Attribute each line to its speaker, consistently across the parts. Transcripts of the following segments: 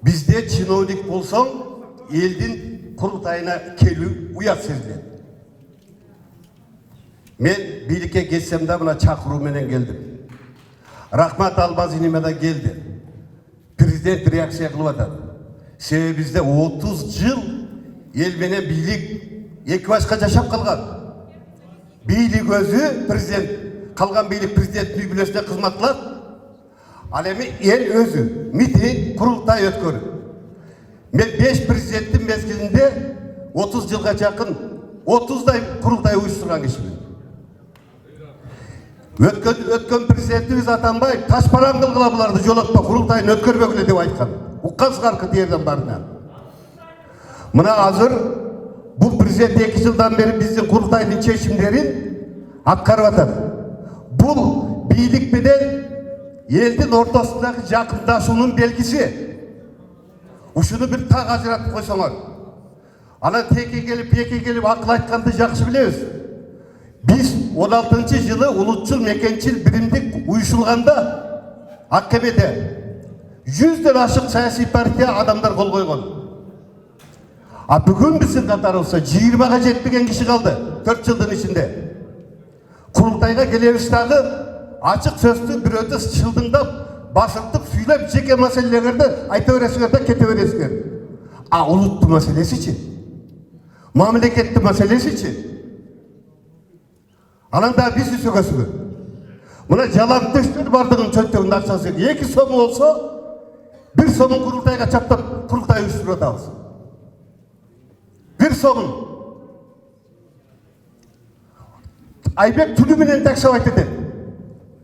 Speaker 1: Bizde чиновник болсаң, елдің құрылтайына келу ұят сезіледі. Мен билікке келсем де мына шақыруменен келдім. Рахмат Албазиниме да келді. Президент реакция қылып жатады. Себебі бізде 30 жыл ел менен билік екі басқа жашап қалған. Билік өзі президент, қалған билік президенттің үй бүлесіне қызмат қылады. Ал эми ел өзі митинг, құрылтай өткөрүп. Мен 5 президенттің мезгилинде 30 жылға жақын 30дай құрылтай уюштурган кишимин. Өткен президентimiz Атамбаев ташпаран кылгыла буларды жолотпа құрылтайын өткөрбөгүлө деп айткан. Уккансыңар кытыерден барынан. Мына азыр бул президент 2 жылдан бери биздин құрылтайдын чечимдерин аткарып атат. Бул бийлик менен елдің ортасындағы жақындашуының белгісі. Ушуну бір тақ ажыратып қойсаңар. Ана теке келіп ақыл айтқанды жақсы білеміз. Біз 16 жылы улутчул мекенчил биримдик уюшулганда Аккемеде 100ден ашық саяси партия адамдар қол қойған. А бүгін біздің қатарымызда 20-ға жетпеген киши қалды 4 жылдың ішінде. Құрылтайға келебиз дагы açık sözlü bir öte çıldığında basırtıp söyleyip jeke meselelerde ayta öresizler de kete öresizler. Uluttu meselesi için. Memleketli meselesi için. Ananda bizi sökesini. Buna jalan düştür bardığın çöntüğünde akçası. 2 somu olsa bir somun kurultayga çaptap kurultayı üstüne atağız. Bir somun. Aybek tülümünün tek savaş dedi.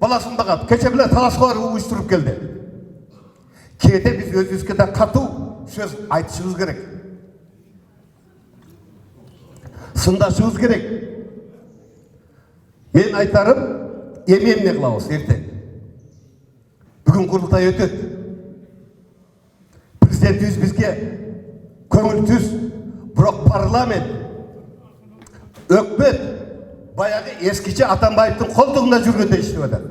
Speaker 1: Balasın bakat, keçe bile talasılar uyuşturup geldi. Kede biz özümüzde de katı söz aytışımız gerek. Sındaşımız gerek. Men aytarım, ememine kılavuz, erten. Bugün kurultay ötüt. Prezidentimiz bizge köngültüz, bırak parlament, ökmet, bayağı eskice Atambayev'in koltuğunda жүргенде işlep atады.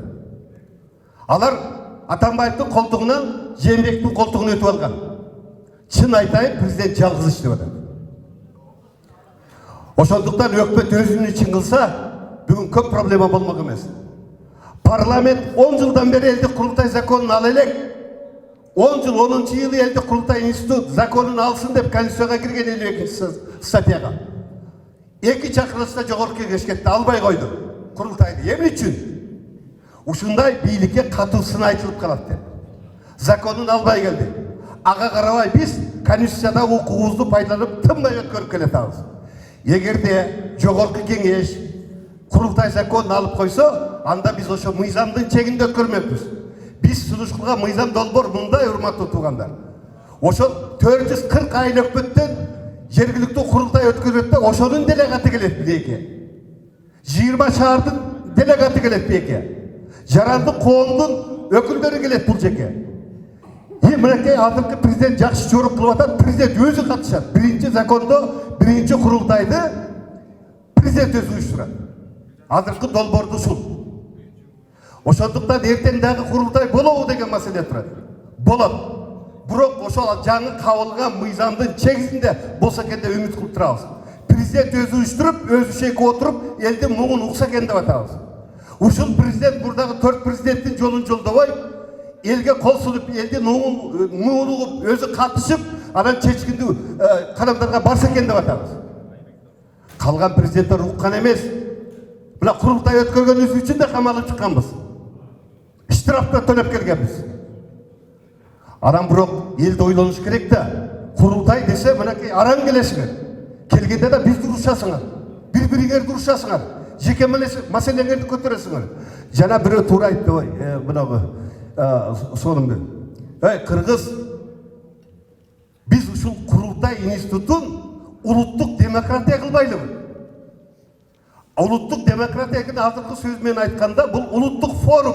Speaker 1: Алар Atambayev'in koltuğundan Жээнбектің koltuğunu ötüp algan. Çın айтайын, президент жалғыз işlep atады. Ошондуктан өкмөт өзүнүн ишин кылса, бүгүн көп проблема болмок эмес. Парламент 10 жылдан бери элдик курултай законун ала элек. 10 жыл 10-жылы элдик курултай институт законун алсын деп Конституцияга кирген 52-статьяга. 2 чакырылышта жогорку кеңешке албай койду курултайды. Эмне үчүн? Ушундай бийликке катуу сын айтылып калат деп. Законун албай келди. Ага карабай биз Конституцияда укугубузду пайдаланып тынбай өткөрүп келатабыз. Эгерде жогорку кеңеш курултай законун алып койсо, анда биз ошо мыйзамдын чегинде өткөрмөкпүз. Биз сунушталган мыйзам долбоор мындай, урматтуу туугандар. Ошол 440 айыл өкмөттөн жергиликтүү курултай өткөрөт да, ошонун делегаты келет биеке. 20 шаардын делегаты келет биеке. Жарандык коомдун өкүлдөрү келет бул жерге. Мынакей азыркы президент жакшы жорук кылып атат, президент өзү катышат. Биринчи закондо биринчи курултайды президент өзү уюштурат. Азыркы долбоорду ушул. Ошондуктан эртең дагы курултай болобу деген маселе турат. Болот. Бирок ошол жаңы кабылган мыйзамдын чегинде болсо экен деп үмүт кылып турабыз. Президент өзү уюштуруп, өзү шейке отуруп, элдин муңун укса экен деп атабыз. Ушул президент бурдагы 4 президенттин жолун жолдобой, элге кол сунуп, элдин муңун угуп, өзү катышып, анан чечкинди кадамдарга барса экен деп атабыз. Калган президенттер уккан эмес. Мына курултай өткөргөнүбүз үчүн да камалып чыкканбыз. Штрафты төлөп келгенбиз. Анан бирок элди ойлонуш керек да. Курултай десе мынакей араң келесиңер. Келгенде да бизди урушасыңар. Бири-бириңерди урушасыңар. Жеке маселеңерди көтөрөсүңөр. Жана бирөө туура айтты, ой, мынагы сонун мен. Кыргыз, биз ушул курултай институтун улуттук демократия кылбайлыбыз. Улуттук демократияны азыркы сөз менен айтканда, бул улуттук форум.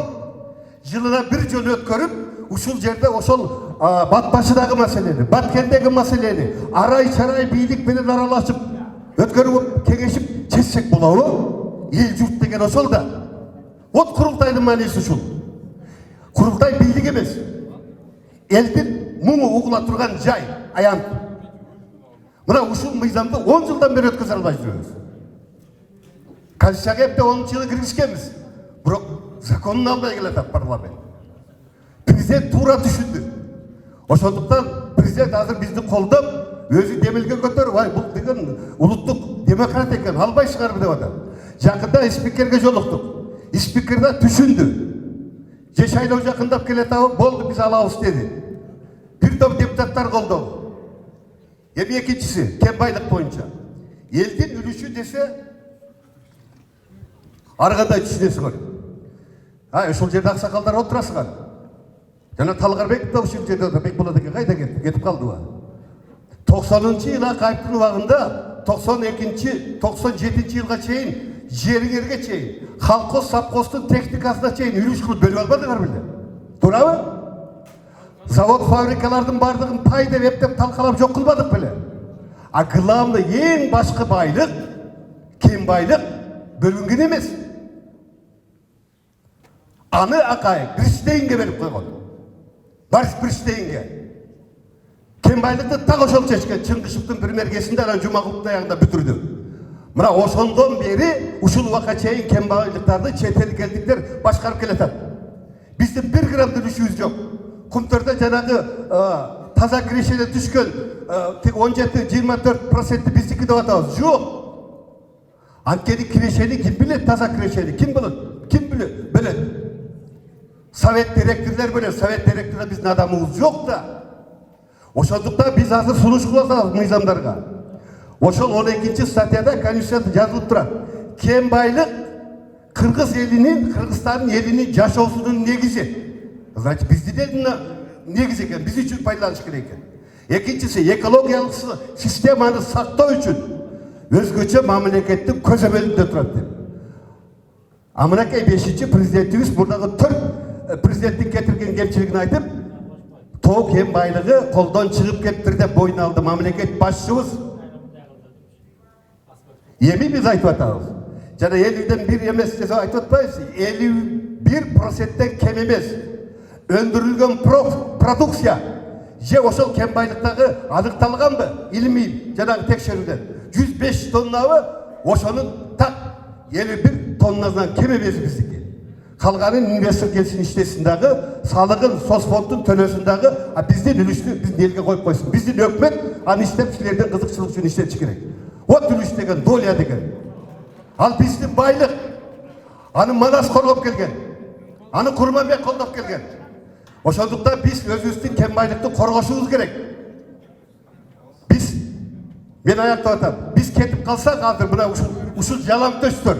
Speaker 1: Жылына bir жолу өткөрүп, ушул жерде ошол бат башыдагы маселени, баткендеги маселени, арай-чарай бийлик менен аралашып, өткөрүп, кеңешип чечсек болобу? Эл журт деген ошол да. Вот курултайдын мааниси ушул. Курултай бийлик эмес. Элдин мұңы угула турган жай аян. Мына ушул мыйзамды 10 жылдан бери өткөзө албай жүрөбүз. Конституцияга эпте 10 жылы киргизгенбиз. Бирок законун албай келатат парламент. Президент туура түшүндү. Ошондуктан президент азыр бизди колдоп, өзү демилге көтөрүп, ай бул деген улуттук демократ экен, албай чыгарып деп атат. Жакында спикерге жолуктук. Спикер да түшүндү. Же шайлоо жакындап келатабы, болду биз алабыз деди. Бир топ депутаттар колдоду. Эми экинчиси, кен байлык боюнча. Элдин үлүшү десе, ар кандай түшүнөсүңөр. Ушул жерде аксакалдар отурасыңар. Жана Талгарбек да ушул жерде отуруп, Бекболот эке кайда кетти? Кетип калдыбы? 90-жылы Акаевдин убагында 92-97 жылга чейин жериңерге чейин, колхоз совхоздун техникасына чейин үлүш кылып бөлүп албадыңар беле? Туурабы? Завод фабрикалардын бардыгын пай деп эптеп талкалап жок кылбадык беле? А главный эң башкы байлык, кен байлык бөлүнгөн эмес. Аны Акаев Бирштейнге берип койгон. Барс Бирштейнге. Кен байлыкты так ошол чечкен. Чыңгышевдин премьер-министринде анан Жумакуловдун аягында бүтүрдү. Мына ошондон бери ушул убакка чейин кен байлыктарды чет элдиктер башкарып келатат. Биздин 1 грамм үлүшүбүз жок. Кумтөрдө жанагы таза кирешеде түшкөн 17-24% биздики деп атабыз. Жок. Анткени кирешени ким билет, таза кирешени ким билет? Ким билет? Совет директорлор билет, совет директорлор биздин адамыбыз жок да. Ошондуктан биз азыр сунуш кылабыз мыйзамдарга. Ошол 12-чи статьяда Конституцияда жазылып турат. Кен байлык Кыргыз элинин, Кыргызстандын элинин жашоосунун негизи. Значит, биздин элдин негизи экен, биз үчүн пайдаланыш керек экен. Экинчиси, экологиялык системаны сактоо үчүн өзгөчө мамлекеттин көзөмөлүндө турат деп. Амынакей 5-чи президентибиз мурдагы 4 президенттик кетирген кемчилигин айтып, тоо кен байлыгы колдон чыгып кетти деп бойуна алды мамлекет башчыбыз. Эми биз айтып атабыз. Жана 50ден 1 эмес деп айтып атпайбыз. 51%тен кем эмес. Өндүрүлгөн продукция же ошол кен байлыктагы аныкталганбы? Илимий жанагы текшерүүдөн 105 тоннабы? Ошонун так 51 тоннадан кем эмес биздики. Калганын инвестор келсин иштесин дагы, салыгын соцфондун төлөсүн дагы, а биздин үлүштү биздин элге коюп койсун. Биздин өкмөт аны иштеп силердин кызыкчылык үчүн иштетиш керек. Вот үлүш деген, доля деген. Ал биздин байлык. Аны Манас коргоп келген. Аны Курманбек колдоп келген. Ошондуктан биз өзүбүздүн кен байлыкты коргошубуз керек. Мен аяктап атам. Биз кетип калсак азыр мына ушул жалаңтөстөр.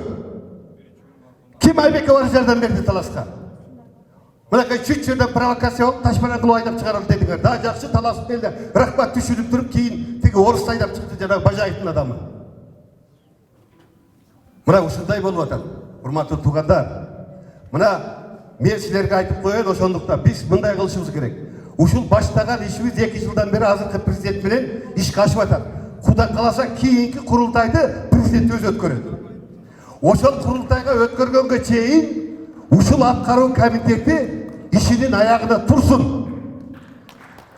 Speaker 1: Ким Айбекке бар жардам берди таласка? Мынакай чүт жерден провокация болуп, таш менен кылып айдап чыгарып дедиңер. Да жакшы талашып келди. Рахмат түшүрүп туруп кийин тиги орус айдап чыкты жанагы Бажаевдин адамы. Мына ушундай болуп атат. Урматтуу туугандар. Мына мен силерге айтып коеюн, ошондуктан биз мындай кылышыбыз керек. Ушул баштаган ишибиз 2 жылдан бери азыркы президент менен ишке ашып атат. Кудай каласа кийинки курултайды президент өзү өткөрөт. Ошол курултайга өткөргөнгө чейин ушул аткаруу комитети ишинин аягына турсун.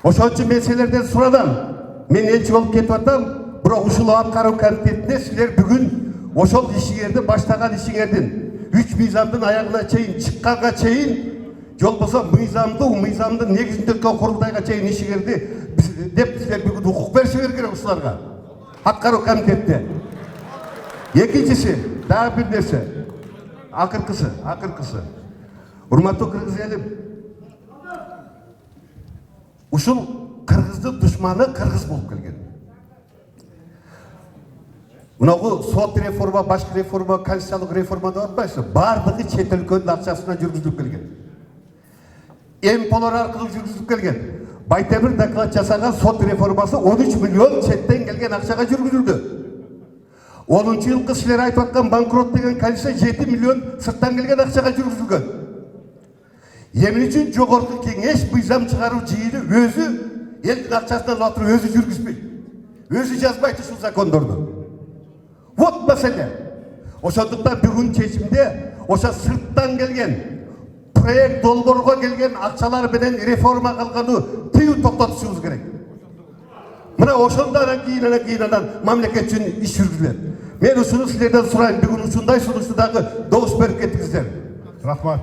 Speaker 1: Ошон үчүн мен силерден сурадым. Мен элчи болуп кетип атам, бирок ушул аткаруу комитетине силер бүгүн ошол ишиңерди баштаган ишиңердин 3 мыйзамдын аягына чейин чыкканга чейин жол болсо мыйзамдын негизиндеги курултайга чейин ишиңерди деп силер бүгүн укук беришиңер керек ушуларга. Аткаруу комитетте. Экинчиси, дагы бир нерсе. Акыркысы. Урматтуу кыргыз элим. Ушул кыргыздын душманы кыргыз болуп келген. Мынагы сот реформа, башкы реформа, конституциялык реформа деп атпайсызбы? Бардыгы чет өлкөнүн акчасына жүргүзүлүп келген. МПлар аркылуу жүргүзүлүп келген. Байтемир доклад жасаган сот реформасы 13 миллион четтен келген акчага жүргүзүлдү. 10-жылкы силер айтып аткан банкрот деген конституция 7 миллион сырттан келген акчага жүргүзүлгөн. Эмне үчүн жогорку кеңеш мыйзам чыгаруу жыйыны өзү элдин акчасынан отуруп өзү жүргүзбөйт. Өзү жазбайт ушул закондорду. Вот маселе. Ошондуктан бүгүн чечимде ошо сырттан келген проект долбоорго келген акчалар менен реформа кылганы тыюу токтотушубуз керек. Мына ошондон кийин анан мамлекет үчүн иш жүргүзүлөт. Мен ушуну силерден сурайм, бүгүн ушундай сунушту дагы добуш берип кеттиңиздер.
Speaker 2: Рахмат.